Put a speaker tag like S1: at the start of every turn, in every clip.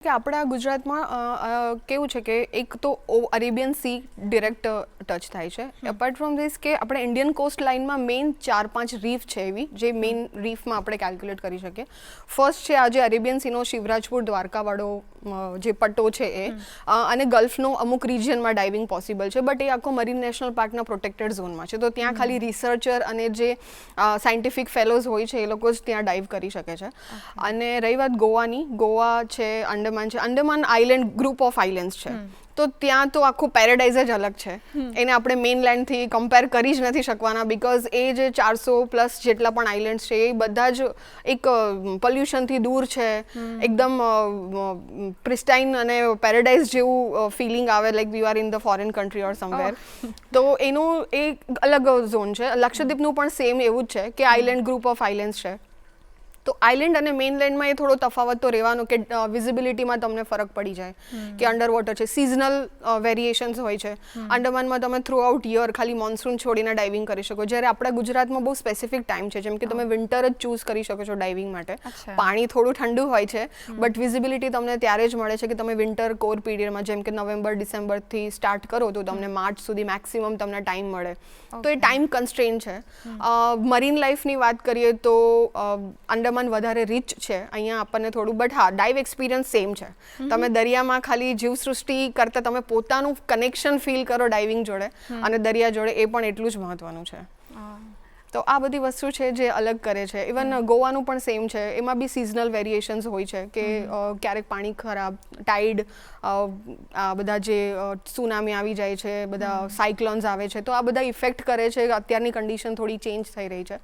S1: કે આપણા ગુજરાતમાં કેવું છે કે એક તો અરેબિયન સી ડિરેક્ટ ટચ થાય છે. એપાર્ટ ફ્રોમ ધીસ કે આપણે ઇન્ડિયન કોસ્ટ લાઇનમાં મેઇન 4-5 રીફ છે એવી જે મેઇન રીફમાં આપણે કેલ્ક્યુલેટ કરી શકીએ. ફર્સ્ટ છે આજે અરેબિયન સીનો શિવરાજપુર દ્વારકાવાળો જે પટ્ટો છે એ અને ગલ્ફનો અમુક રિજિયનમાં ડાઇવિંગ પોસિબલ છે, બટ એ આખો મરીન નેશનલ પાર્કના પ્રોટેક્ટેડ ઝોનમાં છે, તો ત્યાં ખાલી રિસર્ચર અને જે સાયન્ટિફિક ફેલોઝ હોય છે એ લોકો જ ત્યાં ડાઇવ કરી શકે છે. અને રહી વાત ગોવાની, ગોવા છે, Andaman island group of islands છે, તો ત્યાં તો આખું પેરેડાઇઝ જ અલગ છે. એને આપણે મેઇનલેન્ડથી કમ્પેર કરી જ નથી શકવાના, બિકોઝ એ જે 400+ જેટલા પણ આઇલેન્ડ્સ છે એ બધા જ એક પોલ્યુશનથી દૂર છે, એકદમ પ્રિસ્ટાઇન અને પેરેડાઇઝ જેવું ફિલિંગ આવે, like you are in the foreign country or somewhere. તો એનું એક અલગ ઝોન છે. લક્ષદ્વીપનું પણ સેમ એવું જ છે કે આઇલેન્ડ ગ્રુપ ઓફ આઇલેન્ડ્સ છે. તો આઇલેન્ડ અને મેઇનલેન્ડમાં એ થોડો તફાવત તો રહેવાનો કે વિઝિબિલિટીમાં તમને ફરક પડી જાય કે અંડર વોટર છે, સિઝનલ વેરિએશન્સ હોય છે. અંડમાનમાં તમે થ્રુ આઉટ યર ખાલી મોન્સૂન છોડીને ડાઇવિંગ કરી શકો, જ્યારે આપણા ગુજરાતમાં બહુ સ્પેસિફિક ટાઈમ છે, જેમ કે તમે વિન્ટર જ ચૂઝ કરી શકો છો ડાઇવિંગ માટે. પાણી થોડું ઠંડુ હોય છે, બટ વિઝિબિલિટી તમને ત્યારે જ મળે છે કે તમે વિન્ટર કોર પીરિયડમાં, જેમ કે નવેમ્બર ડિસેમ્બરથી સ્ટાર્ટ કરો તો તમને માર્ચ સુધી મેક્સિમમ તમને ટાઈમ મળે. તો એ ટાઈમ કન્સ્ટ્રેન છે. મરીન લાઈફની વાત કરીએ તો અંડમાન વધારે રીચ છે, અહીંયા આપણને થોડું, બટ હા ડાઇવ એક્સપિરિયન્સ સેમ છે. તમે દરિયામાં ખાલી જીવસૃષ્ટિ કરતાં તમે પોતાનું કનેક્શન ફીલ કરો ડાઇવિંગ જોડે અને દરિયા જોડે, એ પણ એટલું જ મહત્વનું છે. તો આ બધી વસ્તુ છે જે અલગ કરે છે. ઇવન ગોવાનું પણ સેમ છે, એમાં બી સિઝનલ વેરિએશન્સ હોય છે કે ક્યારેક પાણી ખરાબ, ટાઈડ, આ બધા જે સુનામી આવી જાય છે, બધા સાયક્લોન્સ આવે છે, તો આ બધા ઇફેક્ટ કરે છે. અત્યારની કન્ડિશન થોડી ચેન્જ થઈ રહી છે,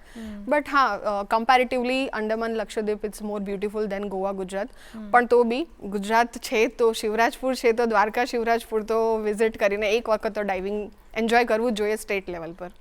S1: બટ હા comparatively Andaman Lakshadweep it's more beautiful than Goa, Gujarat. પણ તો બી ગુજરાત છે તો શિવરાજપુર છે, તો દ્વારકા શિવરાજપુર તો વિઝિટ કરીને એક વખત તો ડાઇવિંગ એન્જોય કરવું જ જોઈએ સ્ટેટ લેવલ પર.